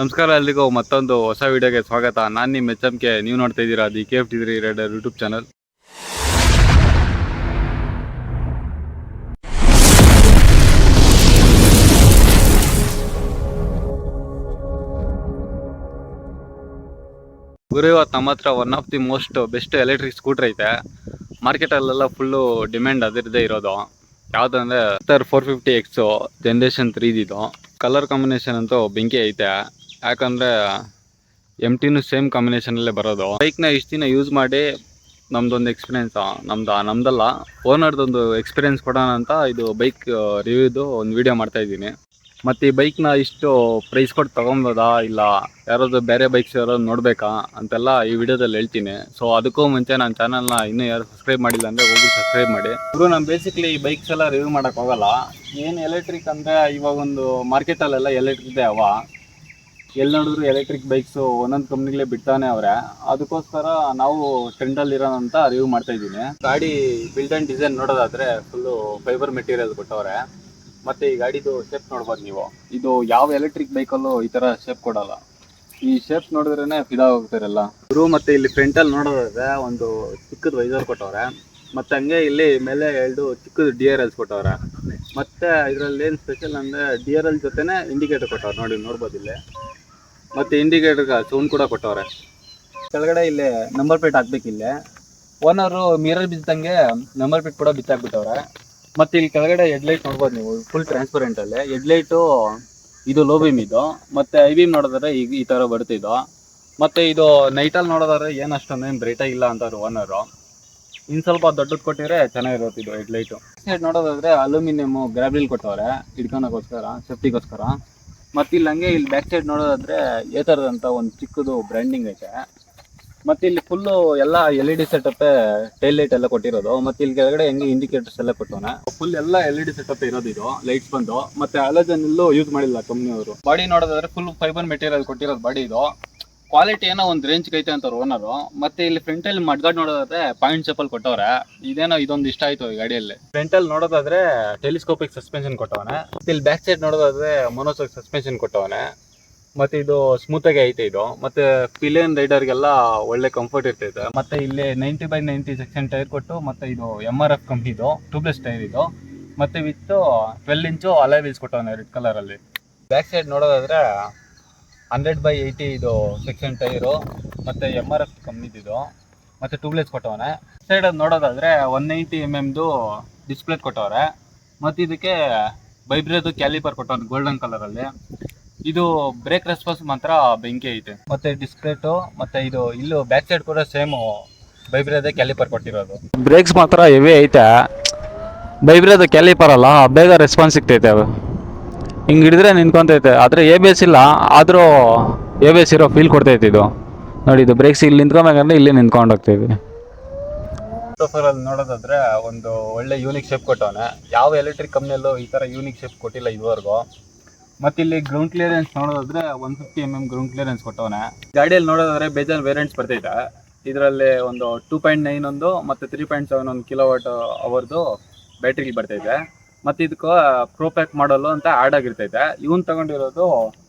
ನಮಸ್ಕಾರ, ಎಲ್ರಿಗೂ ಮತ್ತೊಂದು ಹೊಸ ವಿಡಿಯೋಗೆ ಸ್ವಾಗತ. ನಾನು ನಿಮ್ಮ HMK. ನೀವು ನೋಡ್ತಾ ಇದ್ದೀರಾ the KFT3 rider YouTube channel. ಗುರು, ಇವತ್ತು ನಮ್ಮ ಹತ್ರ one of the most best electric scooter ಐತೆ. ಮಾರ್ಕೆಟಲ್ಲೆಲ್ಲ ಫುಲ್ಲು ಡಿಮ್ಯಾಂಡ್ ಅದಿರದೇ ಇರೋದು. ಯಾವುದಂದ್ರೆ Pulsar 450X ಜನರೇಷನ್ 3 ಇದು. ಕಲರ್ ಕಾಂಬಿನೇಷನ್ ಅಂತೂ ಬೆಂಕಿ ಐತೆ. ಯಾಕಂದರೆ MTನೂ ಸೇಮ್ ಕಾಂಬಿನೇಷನಲ್ಲೇ ಬರೋದು. ಬೈಕ್ನ ಇಷ್ಟು ದಿನ ಯೂಸ್ ಮಾಡಿ ನಮ್ದೊಂದು ಎಕ್ಸ್ಪೀರಿಯೆನ್ಸ್, ನಮ್ದಲ್ಲ ಓನರ್ದೊಂದು ಎಕ್ಸ್ಪೀರಿಯೆನ್ಸ್ ಕೊಡೋಣ ಅಂತ ಇದು ಬೈಕ್ ರಿವ್ಯೂದು ಒಂದು ವಿಡಿಯೋ ಮಾಡ್ತಾಯಿದ್ದೀನಿ. ಮತ್ತು ಈ ಬೈಕ್ನ ಇಷ್ಟು ಪ್ರೈಸ್ ಕೊಟ್ಟು ತೊಗೊಬೋದಾ, ಇಲ್ಲ ಯಾರಾದರೂ ಬೇರೆ ಬೈಕ್ಸ್ ಯಾರಾದ್ರು ನೋಡಬೇಕಾ ಅಂತೆಲ್ಲ ಈ ವಿಡಿಯೋದಲ್ಲಿ ಹೇಳ್ತೀನಿ. ಸೊ ಅದಕ್ಕೂ ಮುಂಚೆ ನನ್ನ ಚಾನಲ್ನ ಇನ್ನೂ ಯಾರು ಸಬ್ಸ್ಕ್ರೈಬ್ ಮಾಡಿಲ್ಲ ಅಂದರೆ ಹೋಗಿ ಸಬ್ಸ್ಕ್ರೈಬ್ ಮಾಡಿ. ಇವರು ನಾನು ಬೇಸಿಕ್ಲಿ ಈ ಬೈಕ್ಸ್ ಎಲ್ಲ ರಿವ್ಯೂ ಮಾಡೋಕ್ಕೆ ಹೋಗಲ್ಲ. ಏನು ಎಲೆಕ್ಟ್ರಿಕ್ ಅಂದರೆ ಇವಾಗ ಒಂದು ಮಾರ್ಕೆಟಲ್ಲೆಲ್ಲ ಎಲೆಕ್ಟ್ರಿಕ್ದೇ ಎಲ್ಲಿ ನೋಡಿದ್ರು ಎಲೆಕ್ಟ್ರಿಕ್ ಬೈಕ್ಸು ಒಂದೊಂದು ಕಂಪ್ನಿಗಳೇ ಬಿಡ್ತಾನೆ ಅವರೇ. ಅದಕ್ಕೋಸ್ಕರ ನಾವು ಟ್ರೆಂಡಲ್ಲಿರೋಂಥ ರಿವ್ಯೂ ಮಾಡ್ತಾಯಿದ್ದೀನಿ. ಗಾಡಿ ಬಿಲ್ಡ್ ಆ್ಯಂಡ್ ಡಿಸೈನ್ ನೋಡೋದಾದರೆ ಫುಲ್ಲು ಫೈಬರ್ ಮೆಟೀರಿಯಲ್ ಕೊಟ್ಟವ್ರೆ. ಮತ್ತು ಈ ಗಾಡಿದು ಶೇಪ್ ನೋಡ್ಬೋದು ನೀವು. ಇದು ಯಾವ ಎಲೆಕ್ಟ್ರಿಕ್ ಬೈಕಲ್ಲೂ ಈ ಥರ ಶೇಪ್ ಕೊಡೋಲ್ಲ. ಈ ಶೇಪ್ ನೋಡಿದ್ರೇ ಫಿದಾ ಹೋಗ್ತಾರಲ್ಲ ಇವರು. ಮತ್ತು ಇಲ್ಲಿ ಫ್ರಂಟಲ್ಲಿ ನೋಡೋದಾದ್ರೆ ಒಂದು ಚಿಕ್ಕದ ವೈಸರ್ ಕೊಟ್ಟವ್ರೆ. ಮತ್ತು ಹಂಗೆ ಇಲ್ಲಿ ಮೇಲೆ 2 ಚಿಕ್ಕದು DRLs ಕೊಟ್ಟವ್ರೆ. ಮತ್ತು ಇದರಲ್ಲಿ ಏನು ಸ್ಪೆಷಲ್ ಅಂದರೆ DRL ಜೊತೆನೇ ಇಂಡಿಕೇಟರ್ ಕೊಟ್ಟವ್ರೆ. ನೋಡ್ಬೋದು ಇಲ್ಲಿ. ಮತ್ತು ಇಂಡಿಕೇಟರ್ಗೆ ಸೌಂಡ್ ಕೂಡ ಕೊಟ್ಟವ್ರೆ. ಕೆಳಗಡೆ ಇಲ್ಲಿ ನಂಬರ್ ಪ್ಲೇಟ್ ಹಾಕ್ಬೇಕಿಲ್ಲೇ. ಓನರು ಮಿರರ್ ಬಿದ್ದಂಗೆ ನಂಬರ್ ಪ್ಲೇಟ್ ಕೂಡ ಬಿಚ್ಚಾಕ್ಬಿಟ್ಟವ್ರೆ. ಮತ್ತು ಇಲ್ಲಿ ಕೆಳಗಡೆ ಹೆಡ್ಲೈಟ್ ನೋಡ್ಬೋದು ನೀವು, ಫುಲ್ ಟ್ರಾನ್ಸ್ಪರೆಂಟಲ್ಲಿ. ಹೆಡ್ಲೈಟು ಇದು ಲೋ ಬೀಮ್ ಇದು. ಮತ್ತು ಐ ಬೀಮ್ ನೋಡಿದ್ರೆ ಈ ಥರ ಬರ್ತಿದ್ದು. ಮತ್ತು ಇದು ನೈಟಲ್ಲಿ ನೋಡೋದಾದ್ರೆ ಏನು ಅಷ್ಟೊಂದೇನು ಬ್ರೈಟಾಗಿಲ್ಲ ಅಂತಾರೆ ಓನರು. ಇನ್ನು ಸ್ವಲ್ಪ ದೊಡ್ಡದು ಕೊಟ್ಟಿದ್ರೆ ಚೆನ್ನಾಗಿರುತ್ತೆ ಇದು ಹೆಡ್ಲೈಟು. ಸೈಡ್ ನೋಡೋದಾದರೆ ಅಲ್ಯೂಮಿನಿಯಮು ಗ್ರಾಬ್ರಿಲ್ ಕೊಟ್ಟವ್ರೆ ಹಿಡ್ಕೊಳಕ್ಕೋಸ್ಕರ, ಸೇಫ್ಟಿಗೋಸ್ಕರ. ಮತ್ತು ಇಲ್ಲಿ ಹಂಗೆ ಇಲ್ಲಿ ಬ್ಯಾಕ್ ಸೈಡ್ ನೋಡೋದಾದರೆ ಈ ಥರದಂಥ ಒಂದು ಚಿಕ್ಕದು ಬ್ರ್ಯಾಂಡಿಂಗ್ ಐತೆ. ಮತ್ತು ಇಲ್ಲಿ ಫುಲ್ಲು ಎಲ್ಲ LED ಸೆಟಪ್ಪೇ, ಟೈಲ್ ಲೈಟ್ ಎಲ್ಲ ಕೊಟ್ಟಿರೋದು. ಮತ್ತು ಇಲ್ಲಿ ಕೆಳಗಡೆ ಹೆಂಗೆ ಇಂಡಿಕೇಟರ್ಸ್ ಎಲ್ಲ ಕೊಟ್ಟವನೆ. ಫುಲ್ ಎಲ್ಲ LED ಸೆಟಪ್ ಇರೋದು ಇದು, ಲೈಟ್ಸ್ ಬಂದು. ಮತ್ತು ಹ್ಯಾಲೋಜನ್ ಎಲ್ಲೂ ಯೂಸ್ ಮಾಡಿಲ್ಲ ಕಂಪ್ನಿಯವರು. ಬಾಡಿ ನೋಡೋದಾದ್ರೆ ಫುಲ್ ಫೈಬರ್ ಮೆಟೀರಿಯಲ್ ಕೊಟ್ಟಿರೋದು ಬಾಡಿ ಇದು. ಕ್ವಾಲಿಟಿ ಏನೋ ಒಂದು ರೇಂಜ್ ಐತೆ ಅಂತಾರೆ ಓನರು. ಮತ್ತು ಇಲ್ಲಿ ಫ್ರಂಟಲ್ಲಿ ಮಡ್ಗಾಡ್ ನೋಡೋದಾದ್ರೆ ಪಾಯಿಂಟ್ ಚಪ್ಪಲ್ ಕೊಟ್ಟವ್ರೆ. ಇದೇನೋ ಇದೊಂದು ಇಷ್ಟ ಆಯಿತು ಈ ಗಾಡಿಯಲ್ಲಿ. ಫ್ರಂಟಲ್ಲಿ ನೋಡೋದಾದ್ರೆ ಟೆಲಿಸ್ಕೋಪಿಕ್ ಸಸ್ಪೆನ್ಷನ್ ಕೊಟ್ಟವನೆ. ಮತ್ತು ಇಲ್ಲಿ ಬ್ಯಾಕ್ ಸೈಡ್ ನೋಡೋದಾದ್ರೆ ಮೊನೋಸೋಕ್ ಸಸ್ಪೆನ್ಷನ್ ಕೊಟ್ಟವನೆ. ಮತ್ತು ಇದು ಸ್ಮೂತಾಗಿ ಐತೆ ಇದು. ಮತ್ತು ಪಿಲಿಯನ್ ರೈಡರ್ಗೆಲ್ಲ ಒಳ್ಳೆ ಕಂಫರ್ಟ್ ಇರ್ತೈತೆ. ಮತ್ತು ಇಲ್ಲಿ 90/90 ಸೆಕ್ಷನ್ ಟೈರ್ ಕೊಟ್ಟು, ಮತ್ತು ಇದು MRF ಕಂಪ್ನಿದು ಟ್ಯೂಬ್ಲೆಸ್ ಟೈರ್ ಇದು. ಮತ್ತು ವಿತ್ತು 12 ಇಂಚು ಅಲಾಯ್ ವೀಲ್ಸ್ ಕೊಟ್ಟವನೆ ರೆಡ್ ಕಲರಲ್ಲಿ. ಬ್ಯಾಕ್ ಸೈಡ್ ನೋಡೋದಾದರೆ 100/80 ಇದು ಸೆಕ್ಷನ್ ಟೈರು. ಮತ್ತು MRF ಕಂಪ್ನಿದು. ಮತ್ತು ಟ್ಯೂಬ್ಲೆಸ್ ಕೊಟ್ಟವನೆ. ಸೈಡ್ ಅದು ನೋಡೋದಾದರೆ 190 mm ಡಿಸ್ಪ್ಲೇ ಕೊಟ್ಟವ್ರೆ. ಮತ್ತು ಇದಕ್ಕೆ ವೈಬ್ರೇದು ಕ್ಯಾಲಿಪರ್ ಕೊಟ್ಟವನೆ ಗೋಲ್ಡನ್ ಕಲರಲ್ಲಿ. ಇದು ಬ್ರೇಕ್ ರೆಸ್ಪಾನ್ಸ್ ಮಾತ್ರ ಬೆಂಕಿ ಐತೆ. ಮತ್ತು ಡಿಸ್ಪ್ಲೇಟು, ಮತ್ತು ಇದು ಇಲ್ಲೂ ಬ್ಯಾಕ್ ಸೈಡ್ ಕೂಡ ಸೇಮು ವೈಬ್ರೇದೇ ಕ್ಯಾಲಿಪರ್ ಕೊಟ್ಟಿರೋದು. ಬ್ರೇಕ್ಸ್ ಮಾತ್ರ ಹೆವಿ ಐತೆ. ವೈಬ್ರೇದು ಕ್ಯಾಲಿಪರ್ ಅಲ್ಲ, ಬೇಗ ರೆಸ್ಪಾನ್ಸ್ ಸಿಗ್ತೈತೆ. ಅದು ಹಿಂಗೆ ಹಿಡಿದ್ರೆ ನಿಂತ್ಕೊತೈತೆ. ಆದರೆ ABS ಇಲ್ಲ, ಆದರೂ ABS ಇರೋ ಫೀಲ್ ಕೊಡ್ತೈತೆ ಇದು. ನೋಡಿ, ಇದು ಬ್ರೇಕ್ಸ್ ಇಲ್ಲಿ ನಿಂತ್ಕೊಬೇಕಂದ್ರೆ ಇಲ್ಲಿ ನಿಂತ್ಕೊಂಡು ಹೋಗ್ತೈತಿ. ಪ್ರೊಫೈಲಲ್ಲಿ ನೋಡೋದಾದ್ರೆ ಒಂದು ಒಳ್ಳೆ ಯೂನಿಕ್ ಶೇಪ್ ಕೊಟ್ಟವನೆ. ಯಾವ ಎಲೆಕ್ಟ್ರಿಕ್ ಕಂಪ್ನಿಯಲ್ಲೂ ಈ ಥರ ಯೂನಿಕ್ ಶೇಪ್ ಕೊಟ್ಟಿಲ್ಲ ಇದುವರೆಗೂ. ಮತ್ತು ಇಲ್ಲಿ ಗ್ರೌಂಡ್ ಕ್ಲಿಯರೆನ್ಸ್ ನೋಡೋದಾದ್ರೆ 150 mm ಗ್ರೌಂಡ್ ಕ್ಲಿಯರೆನ್ಸ್ ಕೊಟ್ಟವನೆ. ಗಾಡಿಯಲ್ಲಿ ನೋಡೋದಾದ್ರೆ ಬೇಜಾನ್ ವೇರಿಯಂಟ್ಸ್ ಬರ್ತೈತೆ. ಇದರಲ್ಲಿ ಒಂದು 2.9 ಒಂದು ಮತ್ತು 3.7 ಒಂದು kWh ಬ್ಯಾಟ್ರಿ ಬರ್ತೈತೆ. ಮತ್ತು ಇದಕ್ಕೆ ಪ್ರೋಪ್ಯಾಕ್ ಮಾಡಲು ಅಂತ ಆ್ಯಡ್ ಆಗಿರ್ತೈತೆ. ಇವನ್ ತಗೊಂಡಿರೋದು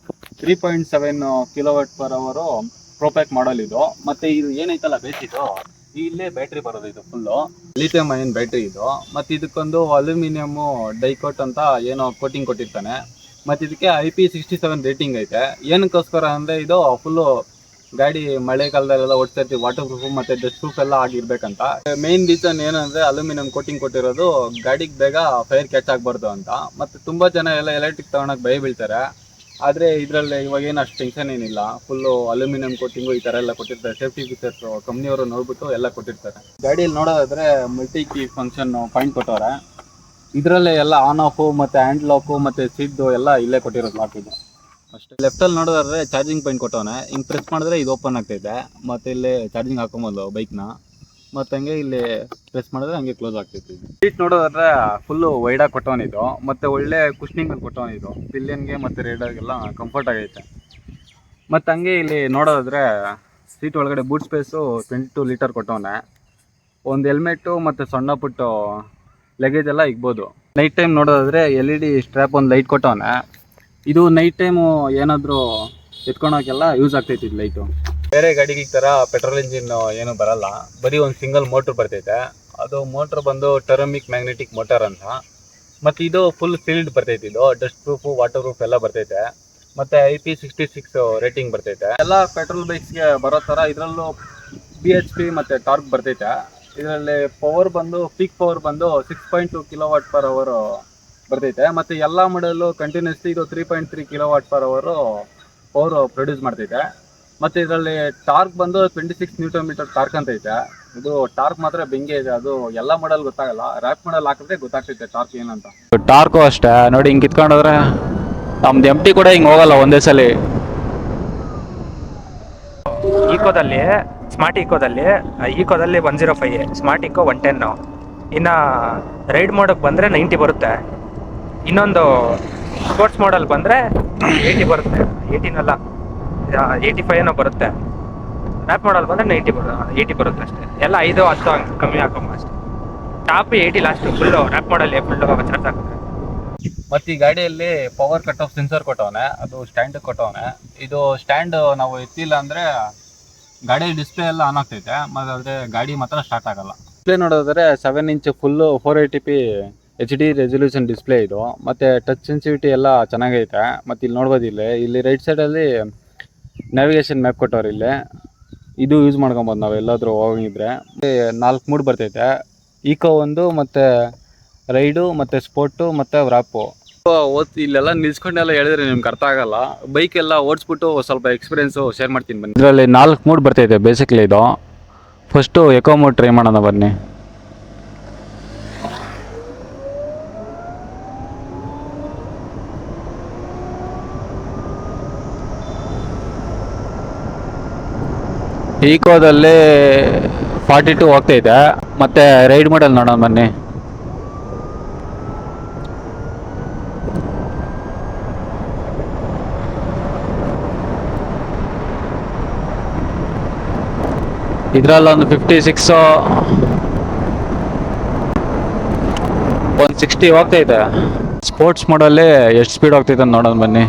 3.7 kWh ಪ್ರೋಪ್ಯಾಕ್ ಮಾಡಲ್ ಇದು. ಮತ್ತು ಇದು ಏನೈತಲ್ಲ ಬೇಸಿದು, ಇಲ್ಲೇ ಬ್ಯಾಟ್ರಿ ಬರೋದು. ಇದು ಫುಲ್ಲು ಲಿಥಿಯಂ ಅಯನ್ ಬ್ಯಾಟ್ರಿ ಇದು. ಮತ್ತು ಇದಕ್ಕೊಂದು ಅಲ್ಯೂಮಿನಿಯಮ್ಮು ಡೈಕೋಟ್ ಅಂತ ಏನೋ ಕೋಟಿಂಗ್ ಕೊಟ್ಟಿರ್ತಾನೆ. ಮತ್ತು ಇದಕ್ಕೆ IP67 ರೇಟಿಂಗ್ ಐತೆ. ಏನಕ್ಕೋಸ್ಕರ ಅಂದರೆ ಇದು ಫುಲ್ಲು ಗಾಡಿ ಮಳೆಗಾಲದಲ್ಲೆಲ್ಲ ಓಡಿಸ್ತಾ ಇರ್ತೀವಿ, ವಾಟರ್ ಪ್ರೂಫ್ ಮತ್ತು ಡಸ್ಟ್ ಪ್ರೂಫ್ ಎಲ್ಲ ಆಗಿರ್ಬೇಕಂತ. ಮೇನ್ ರೀಸನ್ ಏನಂದರೆ ಅಲ್ಯೂಮಿನಿಯಂ ಕೋಟಿಂಗ್ ಕೊಟ್ಟಿರೋದು ಗಾಡಿಗೆ ಬೇಗ ಫೈರ್ ಕ್ಯಾಚ್ ಆಗಬಾರ್ದು ಅಂತ. ಮತ್ತು ತುಂಬ ಜನ ಎಲ್ಲ ಎಲೆಕ್ಟ್ರಿಕ್ ತೊಗೊಳಕ್ಕೆ ಭಯ ಬೀಳ್ತಾರೆ. ಆದರೆ ಇದರಲ್ಲಿ ಇವಾಗೇನು ಅಷ್ಟು ಟೆನ್ಷನ್ ಏನಿಲ್ಲ. ಫುಲ್ಲು ಅಲ್ಯೂಮಿನಿಯಂ ಕೋಟಿಂಗು ಈ ಥರ ಎಲ್ಲ ಕೊಟ್ಟಿರ್ತಾರೆ. ಸೇಫ್ಟಿ ಫೀಚರ್ಸ್ ಕಂಪ್ನಿಯವರು ನೋಡ್ಬಿಟ್ಟು ಎಲ್ಲ ಕೊಟ್ಟಿರ್ತಾರೆ. ಗಾಡಿಯಲ್ಲಿ ನೋಡೋದಾದರೆ ಮಲ್ಟಿ ಕೀ ಫಂಕ್ಷನ್ ಪಾಯಿಂಟ್ ಕೊಟ್ಟವ್ರೆ. ಇದರಲ್ಲೇ ಎಲ್ಲ ಆನ್ ಆಫು ಮತ್ತು ಹ್ಯಾಂಡ್ ಲಾಕು ಮತ್ತು ಸೀಟ್ದು ಎಲ್ಲ ಇಲ್ಲೇ ಕೊಟ್ಟಿರೋದು ಲಾಕ್ ಇದು ಅಷ್ಟೇ. ಲೆಫ್ಟಲ್ಲಿ ನೋಡೋದಾದ್ರೆ ಚಾರ್ಜಿಂಗ್ ಪಾಯಿಂಟ್ ಕೊಟ್ಟವನೆ. ಹಿಂಗೆ ಪ್ರೆಸ್ ಮಾಡಿದ್ರೆ ಇದು ಓಪನ್ ಆಗ್ತೈತೆ. ಮತ್ತು ಇಲ್ಲಿ ಚಾರ್ಜಿಂಗ್ ಹಾಕೊಬೋದು ಬೈಕ್ನ. ಮತ್ತು ಹಂಗೆ ಇಲ್ಲಿ ಪ್ರೆಸ್ ಮಾಡಿದ್ರೆ ಹಂಗೆ ಕ್ಲೋಸ್ ಆಗ್ತೈತಿ. ಸೀಟ್ ನೋಡೋದಾದ್ರೆ ಫುಲ್ಲು ವೈಡಾಗಿ ಕೊಟ್ಟವನಿದು. ಮತ್ತು ಒಳ್ಳೆ ಕುಷ್ನಿಂಗಲ್ಲಿ ಕೊಟ್ಟವನಿದು. ಪಿಲಿಯನ್ಗೆ ಮತ್ತು ರೈಡರ್ಗೆಲ್ಲ ಕಂಫರ್ಟ್ ಆಗೈತೆ. ಮತ್ತು ಹಂಗೆ ಇಲ್ಲಿ ನೋಡೋದಾದ್ರೆ ಸೀಟ್ ಒಳಗಡೆ ಬೂಟ್ ಸ್ಪೇಸು 22 ಲೀಟರ್ ಕೊಟ್ಟವನೆ. ಒಂದು ಹೆಲ್ಮೆಟ್ಟು ಮತ್ತು ಸಣ್ಣ ಪುಟ್ಟು ಲಗೇಜ್ ಎಲ್ಲ ಇಗ್ಬೋದು. ನೈಟ್ ಟೈಮ್ ನೋಡೋದಾದರೆ LED ಸ್ಟ್ರ್ಯಾಪ್ ಒಂದು ಲೈಟ್ ಕೊಟ್ಟವನೆ. ಇದು ನೈಟ್ ಟೈಮು ಏನಾದರೂ ಎತ್ಕೊಳೋಕೆಲ್ಲ ಯೂಸ್ ಆಗ್ತೈತಿ ಇದು ಲೈಟು. ಬೇರೆ ಗಾಡಿಗೆ ಈ ಥರ ಪೆಟ್ರೋಲ್ ಇಂಜಿನ್ ಏನು ಬರಲ್ಲ, ಬರೀ ಒಂದು ಸಿಂಗಲ್ ಮೋಟ್ರ್ ಬರ್ತೈತೆ. ಅದು ಮೋಟ್ರ್ ಬಂದು ಟೆರಮಿಕ್ ಮ್ಯಾಗ್ನೆಟಿಕ್ ಮೋಟರ್ ಅಂತ. ಮತ್ತು ಇದು ಫುಲ್ ಸೀಲ್ಡ್ ಬರ್ತೈತೆ. ಇದು ಡಸ್ಟ್ ಪ್ರೂಫು, ವಾಟರ್ ಪ್ರೂಫ್ ಎಲ್ಲ ಬರ್ತೈತೆ. ಮತ್ತು IP66 ರೇಟಿಂಗ್ ಬರ್ತೈತೆ. ಎಲ್ಲ ಪೆಟ್ರೋಲ್ ಬೈಕ್ಸ್ಗೆ ಬರೋ ಥರ ಇದರಲ್ಲೂ BHP ಮತ್ತು ಟಾರ್ಕ್ ಬರ್ತೈತೆ. ಇದರಲ್ಲಿ ಪವರ್ ಬಂದು ಪೀಕ್ ಪವರ್ ಬಂದು 6.2 kW/h ಬರ್ತೈತೆ. ಮತ್ತು ಎಲ್ಲ ಮಾಡಲು ಕಂಟಿನ್ಯೂಸ್ಲಿ ಇದು 3.3 kW/h ಪವರ್ ಪ್ರೊಡ್ಯೂಸ್ ಮಾಡ್ತೈತೆ. ಮತ್ತು ಇದರಲ್ಲಿ ಟಾರ್ಕ್ ಬಂದು 26 Nm ಟಾರ್ಕ್ ಅಂತ ಐತೆ. ಇದು ಟಾರ್ಕ್ ಮಾತ್ರ ಬೆಂಗೆ ಇದೆ. ಅದು ಎಲ್ಲ ಮಾಡಲ್ ಗೊತ್ತಾಗಲ್ಲ, ರ್ಯಾಪ್ ಮಾಡಲ್ ಹಾಕಿದ್ರೆ ಗೊತ್ತಾಗ್ತೈತೆ ಟಾರ್ಕ್ ಏನಂತ. ಟಾರ್ಕು ಅಷ್ಟೇ ನೋಡಿ, ಹಿಂಗೆ ಕಿತ್ಕೊಂಡೋದ್ರೆ ನಮ್ದು MT ಕೂಡ ಹಿಂಗೆ ಹೋಗಲ್ಲ ಒಂದೇ ಸಲ. ಈಕೋದಲ್ಲಿ ಸ್ಮಾರ್ಟ್ ಈಕೋದಲ್ಲಿ 105, ಸ್ಮಾರ್ಟ್ ಈಕೋ 110. ಇನ್ನು ರೈಡ್ ಮೋಡಕ್ಕೆ ಬಂದರೆ 90 ಬರುತ್ತೆ. ಇನ್ನೊಂದು ಸ್ಪೋರ್ಟ್ಸ್ ಮಾಡಲ್ ಬಂದರೆ 80 ಬರುತ್ತೆ. 18 85 ಬರುತ್ತೆ. ರ್ಯಾಪ್ ಮಾಡಲ್ ಬಂದರೆ 80 ಬರುತ್ತೆ ಅಷ್ಟೇ. ಎಲ್ಲ 5-10 ಹಂಗೆ ಕಮ್ಮಿ ಹಾಕೊಂಬ ಅಷ್ಟೇ. ಟಾಪ್ 80 ಲಾಸ್ಟು ಫುಲ್ಲು ರ್ಯಾಪ್ ಮಾಡಲ್ಲಿ ಫುಲ್ಲು ಚಾರ್ಜ್ ಹಾಕಿದ್ರೆ. ಮತ್ತು ಈ ಗಾಡಿಯಲ್ಲಿ ಪವರ್ ಕಟ್ ಆಫ್ ಸೆನ್ಸರ್ ಕೊಟ್ಟವನೆ, ಅದು ಸ್ಟ್ಯಾಂಡ್ ಕೊಟ್ಟವನೆ. ಇದು ಸ್ಟ್ಯಾಂಡ್ ನಾವು ಎತ್ತಿಲ್ಲ ಅಂದರೆ ಗಾಡಿ ಡಿಸ್ಪ್ಲೇ ಎಲ್ಲ ಆನ್ ಆಗ್ತೈತೆ, ಮತ್ತು ಅದೇ ಗಾಡಿ ಮಾತ್ರ ಸ್ಟಾರ್ಟ್ ಆಗಲ್ಲ. ಡಿಸ್ಪ್ಲೇ ನೋಡಿದ್ರೆ 7 inch full 480p HD resolution display ಇದು. ಮತ್ತು ಟಚ್ ಸೆನ್ಸಿವಿಟಿ ಎಲ್ಲ ಚೆನ್ನಾಗೈತೆ. ಮತ್ತು ಇಲ್ಲಿ ನೋಡ್ಬೋದು, ಇಲ್ಲಿ ರೈಟ್ ಸೈಡಲ್ಲಿ ನ್ಯಾವಿಗೇಷನ್ ಮ್ಯಾಪ್ ಕೊಟ್ಟವ್ರು. ಇಲ್ಲಿ ಇದು ಯೂಸ್ ಮಾಡ್ಕೊಬೋದು ನಾವು ಎಲ್ಲಾದರೂ ಹೋಗಿದ್ರೆ. 4 ಮೂಡ್ ಬರ್ತೈತೆ, ಈಕೋ ಒಂದು, ಮತ್ತು ರೈಡು, ಮತ್ತು ಸ್ಪೋರ್ಟು, ಮತ್ತು ವ್ರಾಪು. ಇಲ್ಲೆಲ್ಲ ನಿಲ್ಸ್ಕೊಂಡೆಲ್ಲ ಹೇಳಿದ್ರೆ ನಿಮ್ಗೆ ಅರ್ಥ ಆಗಲ್ಲ. ಬೈಕ್ ಎಲ್ಲ ಓಡಿಸ್ಬಿಟ್ಟು ಸ್ವಲ್ಪ ಎಕ್ಸ್ಪೀರಿಯೆನ್ಸು ಶೇರ್ ಮಾಡ್ತೀನಿ ಬನ್ನಿ. ಇದರಲ್ಲಿ 4 ಮೂಡ್ ಬರ್ತೈತೆ ಬೇಸಿಕ್ಲಿ. ಇದು ಫಸ್ಟು ಎಕೋ ಮೋಡ್ ಟ್ರೈ ಮಾಡೋಣ ಬನ್ನಿ. ಈಕೋದಲ್ಲಿ 42 ಹೋಗ್ತೈತೆ. ಮತ್ತು ರೈಡ್ ಮಾಡಲ್ ನೋಡೋಣ ಬನ್ನಿ. ಇದರಲ್ಲೊಂದು 56, 160 ಹೋಗ್ತೈತೆ. ಸ್ಪೋರ್ಟ್ಸ್ ಮಾಡಲ್ಲಿ ಎಷ್ಟು ಸ್ಪೀಡ್ ಹೋಗ್ತೈತೆ ಅಂತ ನೋಡೋಣ ಬನ್ನಿ.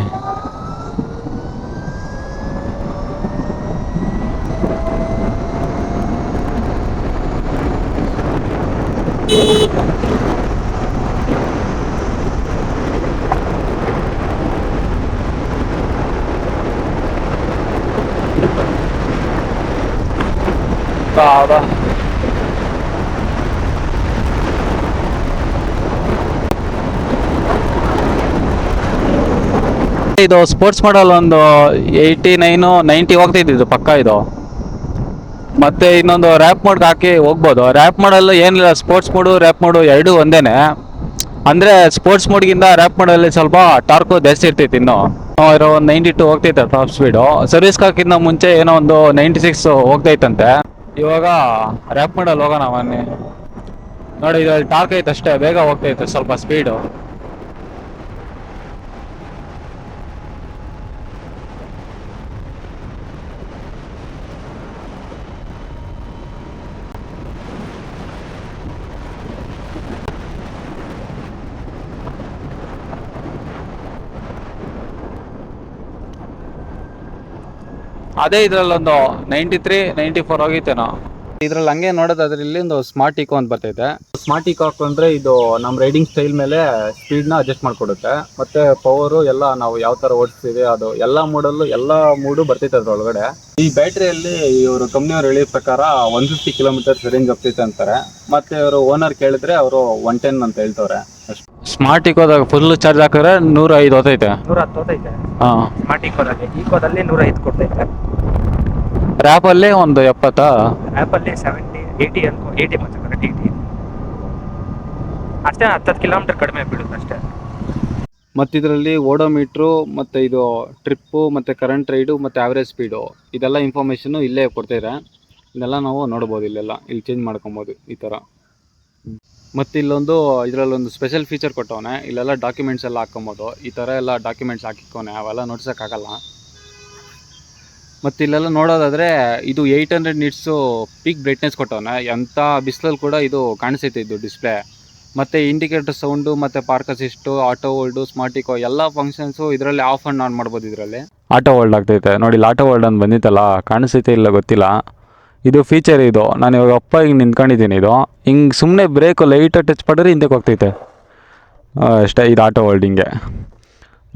ಇದು ಸ್ಪೋರ್ಟ್ಸ್ ಮಾಡಲ್ ಒಂದು 89, 90 ಹೋಗ್ತಿದ್ದು ಪಕ್ಕ ಇದು. ಮತ್ತೆ ಇನ್ನೊಂದು ರ್ಯಾಪ್ ಮೋಡ್ಗೆ ಹಾಕಿ ಹೋಗ್ಬೋದು. ರ್ಯಾಪ್ ಮಾಡಲ್ಲ ಏನಿಲ್ಲ, ಸ್ಪೋರ್ಟ್ಸ್ ಮೋಡು ರ್ಯಾಪ್ ಮೋಡು ಎರಡೂ ಒಂದೇನೆ. ಅಂದರೆ ಸ್ಪೋರ್ಟ್ಸ್ ಮೋಡ್ಗಿಂತ ರ್ಯಾಪ್ ಮಾಡಲ್ಲಿ ಸ್ವಲ್ಪ ಟಾರ್ಕು ಜಾಸ್ತಿ ಇರ್ತೈತಿ. ಇನ್ನು ಇರೋ ಒಂದು 92 ಹೋಗ್ತೈತೆ ಟಾಪ್ ಸ್ಪೀಡು. ಸರ್ವಿಸ್ಗೆ ಹಾಕಿದ್ನ ಮುಂಚೆ ಏನೋ ಒಂದು 96 ಹೋಗ್ತೈತಂತೆ. ಇವಾಗ ರ್ಯಾಪ್ ಮಾಡಲ್ ಹೋಗೋಣ ಬನ್ನಿ. ನೋಡಿ, ಇದರಲ್ಲಿ ಟಾರ್ಕ್ ಐತೆ ಅಷ್ಟೇ, ಬೇಗ ಹೋಗ್ತೈತೆ ಸ್ವಲ್ಪ ಸ್ಪೀಡು. ಅದೇ ಇದರಲ್ಲೊಂದು 93, 94 ಹೋಗಿತ್ತೇನೋ. ಇದ್ರಲ್ಲಿ ಹಂಗೆ ನೋಡೋದಾದ್ರೆ ಇಲ್ಲಿ ಒಂದು ಸ್ಮಾರ್ಟ್ ಈಕೋ ಅಂತ ಬರ್ತೈತೆ. ಸ್ಮಾರ್ಟ್ ಈಕೋ ಅಂದರೆ ಇದು ನಮ್ಮ ರೈಡಿಂಗ್ ಸ್ಟೈಲ್ ಮೇಲೆ ಸ್ಪೀಡ್ನ ಅಡ್ಜಸ್ಟ್ ಮಾಡಿಕೊಡುತ್ತೆ. ಮತ್ತು ಪವರು ಎಲ್ಲ ನಾವು ಯಾವ ಥರ ಓಡಿಸ್ತೀವಿ ಅದು ಎಲ್ಲ ಮೂಡಲ್ಲೂ ಎಲ್ಲ ಮೂಡು ಬರ್ತೈತೆ ಅದ್ರೊಳಗಡೆ. ಈ ಬ್ಯಾಟ್ರಿಯಲ್ಲಿ ಇವರು ಕಂಪ್ನಿಯವ್ರು ಹೇಳಿದ ಪ್ರಕಾರ 150 ಕಿಲೋಮೀಟರ್ಸ್ ರೇಂಜ್ ಹೋಗ್ತೈತೆ ಅಂತಾರೆ. ಮತ್ತು ಇವರು ಓನರ್ ಕೇಳಿದ್ರೆ ಅವರು 110 ಅಂತ ಹೇಳ್ತವ್ರೆ. ಸ್ಮಾರ್ಟ್ ಈಕೋದಾಗ ಫುಲ್ ಚಾರ್ಜ್ ಹಾಕಿದ್ರೆ 105 ಹೋತೈತೆ. 110 ಹೋತೈತೆ. ಹಾಂ, ಸ್ಮಾರ್ಟ್ ಈಕೋದಲ್ಲಿ 105 ಕೊಡ್ತೈತೆ. ರ್ಯಾಪಲ್ಲಿ ಒಂದು 70, ಆ್ಯಪಲ್ಲಿ 70, 80 ಅನ್ಕೋ. 80 ಮಾತ್ರ ಕರೆಕ್ಟ್ 80 ಅಷ್ಟೇ. 10 ಕಿಲೋಮೀಟರ್ ಕಡಿಮೆ ಬೀಳುತ್ತೆ ಅಷ್ಟೇ. ಮತ್ತು ಇದರಲ್ಲಿ ಓಡೋಮೀಟ್ರು, ಮತ್ತು ಇದು ಟ್ರಿಪ್ಪು, ಮತ್ತು ಕರೆಂಟ್ ರೈಡು, ಮತ್ತು ಆವ್ರೇಜ್ ಸ್ಪೀಡು, ಇದೆಲ್ಲ ಇನ್ಫಾರ್ಮೇಷನ್ನು ಇಲ್ಲೇ ಕೊಡ್ತಾರೆ. ಇದೆಲ್ಲ ನಾವು ನೋಡ್ಬೋದು. ಇಲ್ಲಿ ಚೇಂಜ್ ಮಾಡ್ಕೊಬೋದು ಈ ಥರ. ಮತ್ತು ಇದರಲ್ಲೊಂದು ಸ್ಪೆಷಲ್ ಫೀಚರ್ ಕೊಟ್ಟವನೆ. ಇಲ್ಲೆಲ್ಲ ಡಾಕ್ಯುಮೆಂಟ್ಸ್ ಎಲ್ಲ ಹಾಕ್ಕೊಬೋದು. ಈ ಥರ ಎಲ್ಲ ಡಾಕ್ಯುಮೆಂಟ್ಸ್ ಹಾಕಿಕ್ಕೋನೆ, ಅವೆಲ್ಲ ನೋಡ್ಸೋಕ್ಕಾಗಲ್ಲ. ಮತ್ತು ಇಲ್ಲೆಲ್ಲ ನೋಡೋದಾದರೆ ಇದು 800 ನಿಟ್ಸು ಪೀಕ್ ಬ್ರೈಟ್ನೆಸ್ ಕೊಟ್ಟವನೆ. ಎಂಥ ಬಿಸಿಲಲ್ಲಿ ಕೂಡ ಇದು ಕಾಣಿಸೈತೆ ಇದು ಡಿಸ್ಪ್ಲೇ. ಮತ್ತು ಇಂಡಿಕೇಟರ್ ಸೌಂಡು, ಮತ್ತು park assist, auto hold, smart eco ಎಲ್ಲ ಫಂಕ್ಷನ್ಸು ಇದರಲ್ಲಿ ಆಫ್ ಆ್ಯಂಡ್ ಆನ್ ಮಾಡ್ಬೋದು ಇದರಲ್ಲಿ. ಆಟೋ ವರ್ಲ್ಡ್ ಆಗ್ತೈತೆ ನೋಡಿ. ಇಲ್ಲಿ ಆಟೋ ವರ್ಲ್ಡ್ ಅಂತ ಬಂದಿತ್ತಲ್ಲ, ಕಾಣಿಸ್ತೈತೆ ಇಲ್ಲ ಗೊತ್ತಿಲ್ಲ. ಇದು ಫೀಚರ್ ಇದು. ನಾನು ಇವಾಗ ಹಿಂಗೆ ನಿಂತ್ಕೊಂಡಿದ್ದೀನಿ. ಇದು ಹಿಂಗೆ ಸುಮ್ಮನೆ ಬ್ರೇಕು ಲೈಟಾಗಿ ಟಚ್ ಮಾಡಿದ್ರೆ ಹಿಂದಕ್ಕೆ ಹೋಗ್ತೈತೆ ಅಷ್ಟೇ. ಇದು ಆಟೋ ವರ್ಲ್ಡ್ ಹಿಂಗೆ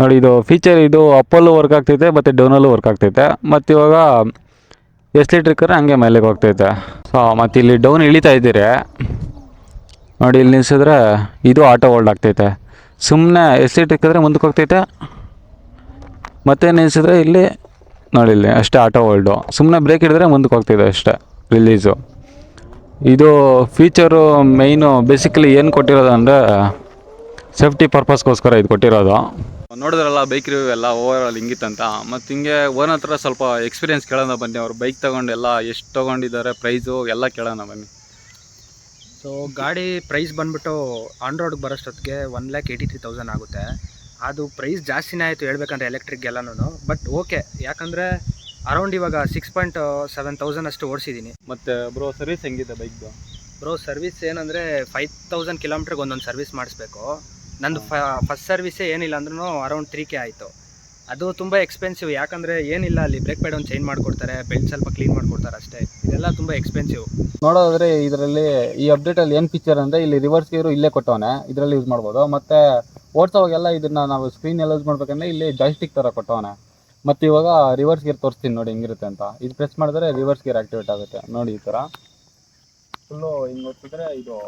ನೋಡಿ. ಇದು ಫೀಚರ್ ಇದು ಅಪ್ಪಲ್ಲೂ ವರ್ಕ್ ಆಗ್ತೈತೆ ಮತ್ತು ಡೌನಲ್ಲೂ ವರ್ಕ್ ಆಗ್ತೈತೆ. ಮತ್ತು ಇವಾಗ ಎಷ್ಟು ಲೀಟ್ರ್ ಇಕ್ಕರೆ ಹಂಗೆ ಮೇಲೆಗೆ ಹೋಗ್ತೈತೆ. ಸೊ ಮತ್ತು ಇಲ್ಲಿ ಡೌನ್ ಇಳಿತಾ ಇದ್ದೀರಿ ನೋಡಿ, ಇಲ್ಲಿ ನಿಲ್ಸಿದ್ರೆ ಇದು ಆಟೋ ವರ್ಲ್ಡ್ ಆಗ್ತೈತೆ. ಸುಮ್ಮನೆ ಎಷ್ಟು ಲೀಟ್ರ್ ಇಕ್ಕಿದ್ರೆ ಮುಂದಕ್ಕೆ ಹೋಗ್ತೈತೆ, ಮತ್ತೆ ನಿಲ್ಸಿದ್ರೆ ಇಲ್ಲಿ ನೋಡಿ, ಇಲ್ಲಿ ಅಷ್ಟೇ ಆಟೋ ವರ್ಲ್ಡು. ಸುಮ್ಮನೆ ಬ್ರೇಕ್ ಹಿಡಿದ್ರೆ ಮುಂದಕ್ಕೆ ಹೋಗ್ತಿದೆ ಅಷ್ಟೇ, ರಿಲೀಸು. ಇದು ಫೀಚರು ಮೈನು ಬೇಸಿಕಲಿ ಏನು ಕೊಟ್ಟಿರೋದು ಅಂದರೆ ಸೇಫ್ಟಿ ಪರ್ಪಸ್ಗೋಸ್ಕರ ಇದು ಕೊಟ್ಟಿರೋದು. ನೋಡಿದ್ರಲ್ಲ ಬೈಕ್ ರಿವ್ಯೂ ಎಲ್ಲ ಓವರ್ ಆಲ್ ಹಿಂಗಿತ್ತಂತ. ಮತ್ತು ಹಿಂಗೆ ಓನ್ ಹತ್ರ ಸ್ವಲ್ಪ ಎಕ್ಸ್ಪೀರಿಯೆನ್ಸ್ ಕೇಳೋಣ ಬನ್ನಿ. ಅವ್ರು ಬೈಕ್ ತೊಗೊಂಡೆಲ್ಲ ಎಷ್ಟು ತೊಗೊಂಡಿದ್ದಾರೆ, ಪ್ರೈಸು ಎಲ್ಲ ಕೇಳೋಣ ಬನ್ನಿ. ಸೊ ಗಾಡಿ ಪ್ರೈಸ್ ಬಂದುಬಿಟ್ಟು ಆನ್ ರೋಡ್ಗೆ ಬರೋಷ್ಟೊತ್ತಿಗೆ 1,83,000 ಆಗುತ್ತೆ. ಅದು ಪ್ರೈಸ್ ಜಾಸ್ತಿನೇ ಆಯಿತು ಹೇಳ್ಬೇಕಂದ್ರೆ ಎಲೆಕ್ಟ್ರಿಕ್ ಎಲ್ಲನೂ. ಬಟ್ ಓಕೆ, ಯಾಕಂದರೆ ಅರೌಂಡ್ ಇವಾಗ 6,700 ಅಷ್ಟು ಓಡಿಸಿದ್ದೀನಿ. ಮತ್ತು ಬ್ರೋ ಸರ್ವಿಸ್ ಹೆಂಗಿದೆ ಬೈಕ್ದು? ಬ್ರೋ ಸರ್ವಿಸ್ ಏನಂದರೆ 5,000 ಕಿಲೋಮೀಟ್ರಿಗೆ ಒಂದೊಂದು ಸರ್ವಿಸ್ ಮಾಡಿಸ್ಬೇಕು. ನಂದು ಫಸ್ಟ್ ಸರ್ವಿಸೇ ಏನಿಲ್ಲ ಅಂದ್ರೂ ಅರೌಂಡ್ 3K ಆಯಿತು. ಅದು ತುಂಬ ಎಕ್ಸ್ಪೆನ್ಸಿವ್, ಯಾಕಂದರೆ ಏನಿಲ್ಲ ಅಲ್ಲಿ ಬ್ರೇಕ್ ಪ್ಯಾಡ್ ಒಂದು ಚೇಂಜ್ ಮಾಡಿಕೊಡ್ತಾರೆ, ಬೆಲ್ಟ್ ಸ್ವಲ್ಪ ಕ್ಲೀನ್ ಮಾಡಿಕೊಡ್ತಾರೆ ಅಷ್ಟೇ. ಇದೆಲ್ಲ ತುಂಬ ಎಕ್ಸ್ಪೆನ್ಸಿವ್. ನೋಡೋದ್ರೆ ಇದರಲ್ಲಿ ಈ ಅಪ್ಡೇಟಲ್ಲಿ ಏನು ಫೀಚರ್ ಅಂದರೆ ಇಲ್ಲಿ ರಿವರ್ಸ್ ಗೇರು ಇಲ್ಲೇ ಕೊಟ್ಟವನೆ, ಇದರಲ್ಲಿ ಯೂಸ್ ಮಾಡ್ಬೋದು. ಮತ್ತು ಓಡಿಸೋವಾಗೆಲ್ಲ ಇದನ್ನು ನಾವು ಸ್ಕ್ರೀನ್ ಎಲ್ಲ ಯೂಸ್ ಮಾಡ್ಬೇಕಂದ್ರೆ ಇಲ್ಲಿ ಜಾಯ್ಸ್ಟಿಕ್ ಥರ ಕೊಟ್ಟವನೆ. ಮತ್ತು ಇವಾಗ ರಿವರ್ಸ್ ಗೇರ್ ತೋರಿಸ್ತೀನಿ ನೋಡಿ ಹೆಂಗಿರುತ್ತೆ ಅಂತ. ಇದು ಪ್ರೆಸ್ ಮಾಡಿದ್ರೆ ರಿವರ್ಸ್ ಗೇರ್ ಆ್ಯಕ್ಟಿವೇಟ್ ಆಗುತ್ತೆ ನೋಡಿ. ಈ ಥರ ಫುಲ್ಲು ಹಿಂಗೆ ಒತ್ತಿದ್ರೆ ಇದು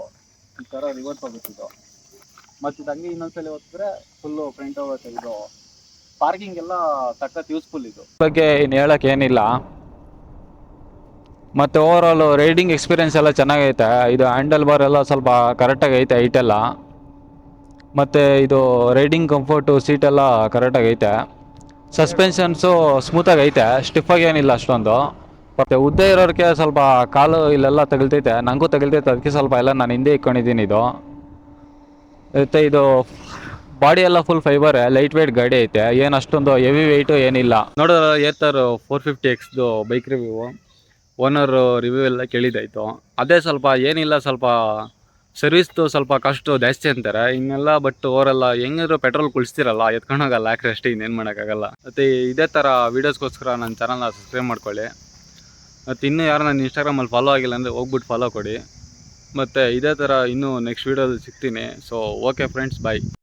ಈ ಥರ ರಿವರ್ಸ್ ಹೋಗುತ್ತೆ ಇದು. ಮತ್ತು ಇದು ಹಂಗೆ ಇನ್ನೊಂದ್ಸಲ ಒತ್ತಿದ್ರೆ ಫುಲ್ಲು ಫ್ರಂಟ್ ಹೋಗುತ್ತೆ. ಇದು ಪಾರ್ಕಿಂಗ್ ಎಲ್ಲ ಸಖತ್ ಯೂಸ್ಫುಲ್. ಇದು ಬಗ್ಗೆ ಇನ್ನು ಹೇಳೋಕ್ಕೆ ಏನಿಲ್ಲ. ಮತ್ತು ಓವರಾಲ್ ರೈಡಿಂಗ್ ಎಕ್ಸ್ಪೀರಿಯೆನ್ಸ್ ಎಲ್ಲ ಚೆನ್ನಾಗೈತೆ. ಇದು ಹ್ಯಾಂಡಲ್ ಬಾರ್ ಎಲ್ಲ ಸ್ವಲ್ಪ ಕರೆಕ್ಟಾಗಿ ಐತೆ, ಹೈಟೆಲ್ಲ. ಮತ್ತು ಇದು ರೈಡಿಂಗ್ ಕಂಫರ್ಟು, ಸೀಟೆಲ್ಲ ಕರೆಕ್ಟಾಗಿ ಐತೆ. ಸಸ್ಪೆನ್ಷನ್ಸು ಸ್ಮೂತಾಗಿ ಐತೆ, ಸ್ಟಿಫಾಗಿ ಏನಿಲ್ಲ ಅಷ್ಟೊಂದು. ಮತ್ತು ಉದ್ದ ಇರೋರಿಗೆ ಸ್ವಲ್ಪ ಕಾಲು ಇಲ್ಲೆಲ್ಲ ತಗಲ್ತೈತೆ, ನನಗೂ ತಗಲ್ತೈತೆ. ಅದಕ್ಕೆ ಸ್ವಲ್ಪ ಎಲ್ಲ ನಾನು ಹಿಂದೆ ಇಟ್ಕೊಂಡಿದ್ದೀನಿ. ಇದು ಮತ್ತು ಇದು ಬಾಡಿ ಎಲ್ಲ ಫುಲ್ ಫೈಬರ್, ಲೈಟ್ ವೇಟ್ ಗಾಡಿ ಐತೆ. ಏನು ಅಷ್ಟೊಂದು ಹೆವಿ ವೆಯ್ಟು ಏನಿಲ್ಲ. ನೋಡೋದು ಏತರ್ 450Xದು ಬೈಕ್ ರಿವ್ಯೂ ಓನರ್ ರಿವ್ಯೂ ಎಲ್ಲ ಕೇಳಿದ್ದಾಯಿತು. ಅದೇ ಸ್ವಲ್ಪ ಏನಿಲ್ಲ, ಸ್ವಲ್ಪ ಸರ್ವಿಸ್ದು ಸ್ವಲ್ಪ ಕಾಸ್ಟು ಜಾಸ್ತಿ ಅಂತಾರೆ ಇನ್ನೆಲ್ಲ. ಬಟ್ ಓವರೆಲ್ಲ ಹೆಂಗಿದ್ರು ಪೆಟ್ರೋಲ್ ಕುಳಿಸ್ತಿರಲ್ಲ, ಎತ್ಕೊಂಡೋಗಲ್ಲ ಯಾಕ್ರೆ ಅಷ್ಟೇ, ಇನ್ನೇನು ಮಾಡೋಕ್ಕಾಗಲ್ಲ. ಮತ್ತು ಇದೇ ಥರ ವೀಡಿಯೋಸ್ಗೋಸ್ಕರ ನನ್ನ ಚಾನಲ್ನ ಸಬ್ಸ್ಕ್ರೈಬ್ ಮಾಡ್ಕೊಳ್ಳಿ. ಮತ್ತು ಇನ್ನೂ ಯಾರು ನನ್ನ ಇನ್ಸ್ಟಾಗ್ರಾಮಲ್ಲಿ ಫಾಲೋ ಆಗಿಲ್ಲ ಅಂದರೆ ಹೋಗ್ಬಿಟ್ಟು ಫಾಲೋ ಕೊಡಿ. ಮತ್ತು ಇದೇ ಥರ ಇನ್ನೂ ನೆಕ್ಸ್ಟ್ ವೀಡಿಯೋದಲ್ಲಿ ಸಿಗ್ತೀನಿ. ಸೊ ಓಕೆ ಫ್ರೆಂಡ್ಸ್, ಬಾಯ್.